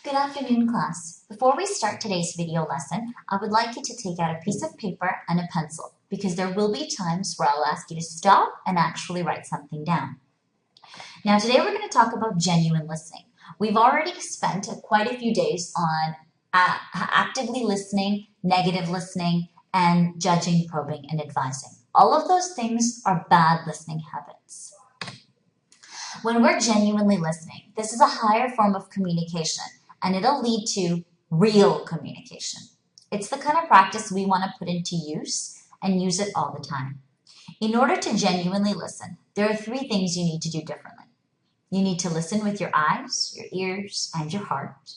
Good afternoon, class. Before we start today's video lesson, I would like you to take out a piece of paper and a pencil because there will be times where I'll ask you to stop and actually write something down. Now, today we're going to talk about genuine listening. We've already spent quite a few days on actively listening, negative listening, and judging, probing, and advising. All of those things are bad listening habits. When we're genuinely listening, this is a higher form of communication, and it'll lead to real communication. It's the kind of practice we want to put into use and use it all the time. In order to genuinely listen, there are three things you need to do differently. You need to listen with your eyes, your ears, and your heart.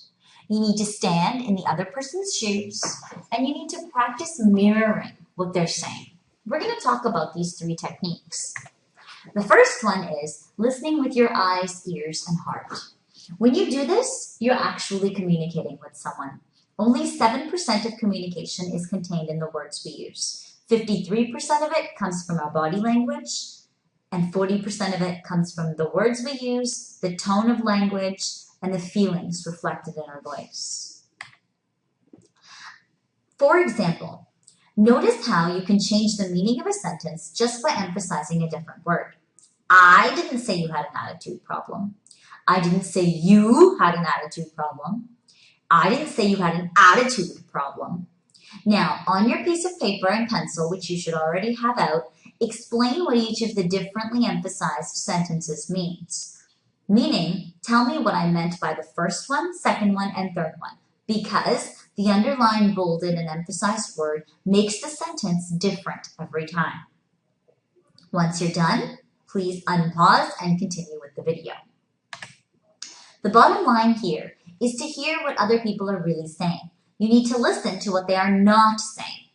You need to stand in the other person's shoes, and you need to practice mirroring what they're saying. We're going to talk about these three techniques. The first one is listening with your eyes, ears, and heart. When you do this, you're actually communicating with someone. Only 7% of communication is contained in the words we use. 53% of it comes from our body language, and 40% of it comes from the words we use, the tone of language, and the feelings reflected in our voice. For example, notice how you can change the meaning of a sentence just by emphasizing a different word. I didn't say you had an attitude problem. I didn't say you had an attitude problem. I didn't say you had an attitude problem. Now, on your piece of paper and pencil, which you should already have out, explain what each of the differently emphasized sentences means. Meaning, tell me what I meant by the first one, second one, and third one, because the underlined, bolded, and emphasized word makes the sentence different every time. Once you're done, please unpause and continue with the video. The bottom line here is to hear what other people are really saying. You need to listen to what they are not saying.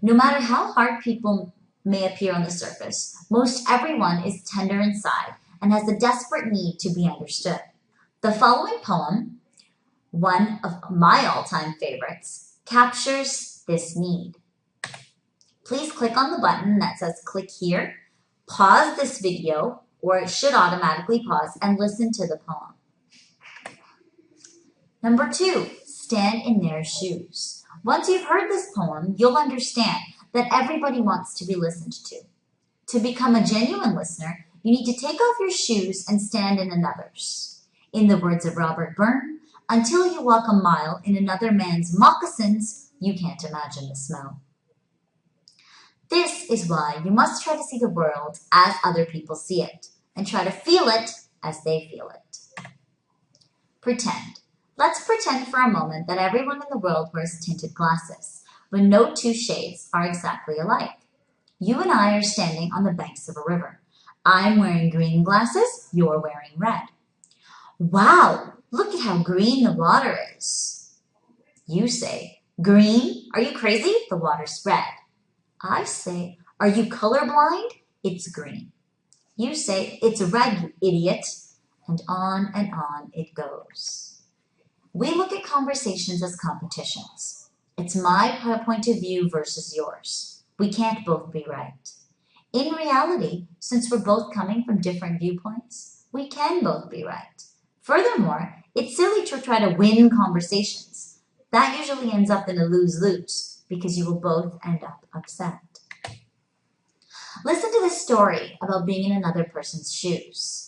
No matter how hard people may appear on the surface, most everyone is tender inside and has a desperate need to be understood. The following poem, one of my all-time favorites, captures this need. Please click on the button that says click here, pause this video, or it should automatically pause, and listen to the poem. Number 2, stand in their shoes. Once you've heard this poem, you'll understand that everybody wants to be listened to. To become a genuine listener, you need to take off your shoes and stand in another's. In the words of Robert Burns, until you walk a mile in another man's moccasins, you can't imagine the smell. This is why you must try to see the world as other people see it, and try to feel it as they feel it. Pretend. Let's pretend for a moment that everyone in the world wears tinted glasses, but no two shades are exactly alike. You and I are standing on the banks of a river. I'm wearing green glasses, you're wearing red. Wow, look at how green the water is. You say, green? Are you crazy? The water's red. I say, are you colorblind? It's green. You say, it's red, you idiot. And on it goes. We look at conversations as competitions. It's my point of view versus yours. We can't both be right. In reality, since we're both coming from different viewpoints, we can both be right. Furthermore, it's silly to try to win conversations. That usually ends up in a lose-lose because you will both end up upset. Listen to this story about being in another person's shoes.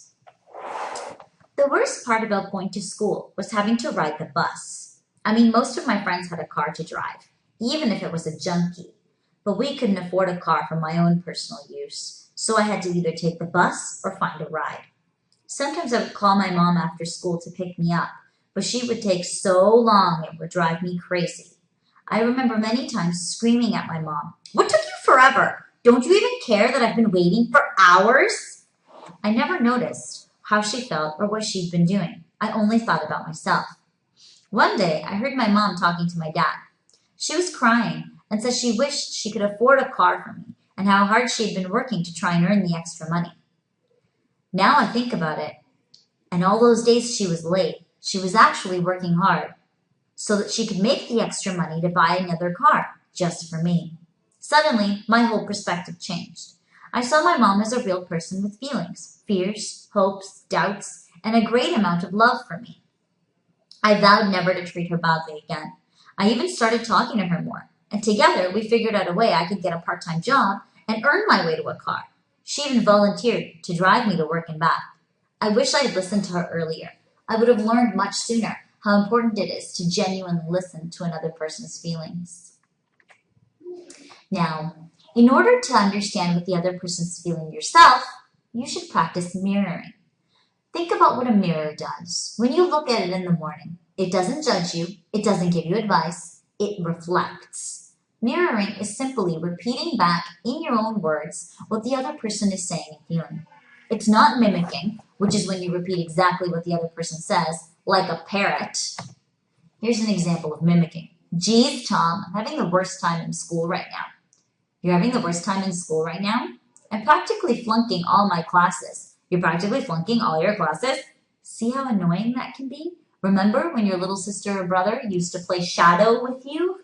The worst part about going to school was having to ride the bus. I mean, most of my friends had a car to drive, even if it was a junkie. But we couldn't afford a car for my own personal use, so I had to either take the bus or find a ride. Sometimes I would call my mom after school to pick me up, but she would take so long it would drive me crazy. I remember many times screaming at my mom, "What took you forever? Don't you even care that I've been waiting for hours?" I never noticed how she felt or what she'd been doing. I only thought about myself. One day, I heard my mom talking to my dad. She was crying and said she wished she could afford a car for me and how hard she had been working to try and earn the extra money. Now I think about it, and all those days she was late, she was actually working hard so that she could make the extra money to buy another car just for me. Suddenly, my whole perspective changed. I saw my mom as a real person with feelings, fears, hopes, doubts, and a great amount of love for me. I vowed never to treat her badly again. I even started talking to her more, and together we figured out a way I could get a part-time job and earn my way to a car. She even volunteered to drive me to work and back. I wish I had listened to her earlier. I would have learned much sooner how important it is to genuinely listen to another person's feelings. Now, in order to understand what the other person's feeling yourself, you should practice mirroring. Think about what a mirror does. When you look at it in the morning, it doesn't judge you, it doesn't give you advice, it reflects. Mirroring is simply repeating back in your own words what the other person is saying and feeling. It's not mimicking, which is when you repeat exactly what the other person says, like a parrot. Here's an example of mimicking. Geez, Tom, I'm having the worst time in school right now. You're having the worst time in school right now? I'm practically flunking all my classes. You're practically flunking all your classes? See how annoying that can be? Remember when your little sister or brother used to play shadow with you?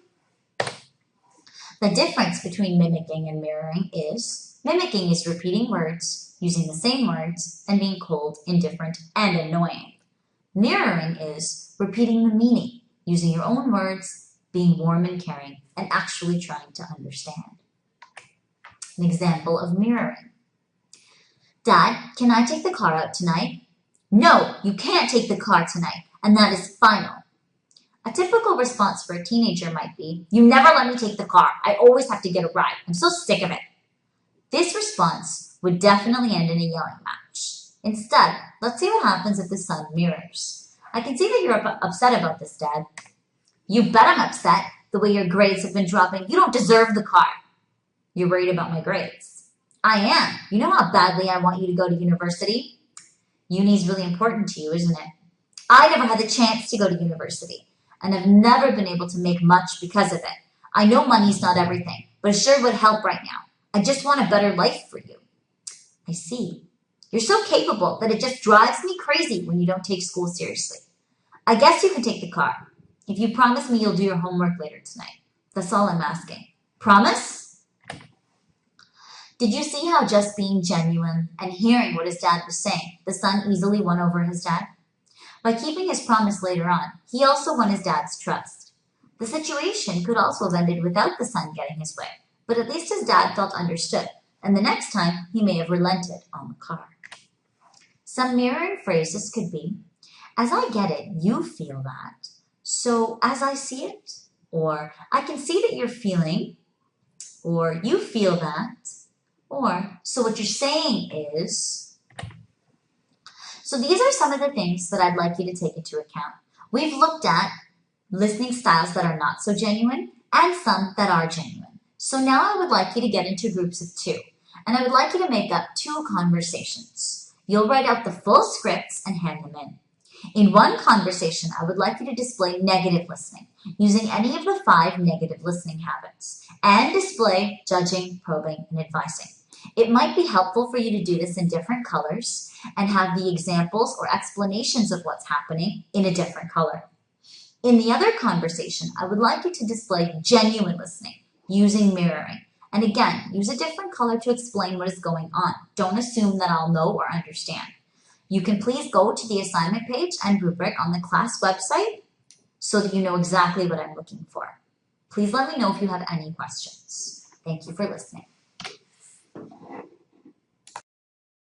The difference between mimicking and mirroring is mimicking is repeating words, using the same words, and being cold, indifferent, and annoying. Mirroring is repeating the meaning, using your own words, being warm and caring, and actually trying to understand. An example of mirroring. Dad, can I take the car out tonight? No, you can't take the car tonight, and that is final. A typical response for a teenager might be, you never let me take the car. I always have to get a ride. I'm so sick of it. This response would definitely end in a yelling match. Instead, let's see what happens if the son mirrors. I can see that you're upset about this, Dad. You bet I'm upset. The way your grades have been dropping, you don't deserve the car. You're worried about my grades. I am. You know how badly I want you to go to university? Uni's really important to you, isn't it? I never had the chance to go to university, and I've never been able to make much because of it. I know money's not everything, but it sure would help right now. I just want a better life for you. I see. You're so capable that it just drives me crazy when you don't take school seriously. I guess you can take the car. If you promise me you'll do your homework later tonight. That's all I'm asking. Promise? Did you see how just being genuine and hearing what his dad was saying, the son easily won over his dad? By keeping his promise later on, he also won his dad's trust. The situation could also have ended without the son getting his way, but at least his dad felt understood, and the next time he may have relented on the car. Some mirroring phrases could be, as I get it, you feel that. So as I see it, or I can see that you're feeling, or you feel that, or so what you're saying is. So these are some of the things that I'd like you to take into account. We've looked at listening styles that are not so genuine and some that are genuine. So now I would like you to get into groups of 2, and I would like you to make up 2 conversations. You'll write out the full scripts and hand them in. In one conversation, I would like you to display negative listening, using any of the 5 negative listening habits, and display judging, probing, and advising. It might be helpful for you to do this in different colors and have the examples or explanations of what's happening in a different color. In the other conversation, I would like you to display genuine listening, using mirroring. And again, use a different color to explain what is going on. Don't assume that I'll know or understand. You can please go to the assignment page and rubric on the class website so that you know exactly what I'm looking for. Please let me know if you have any questions. Thank you for listening.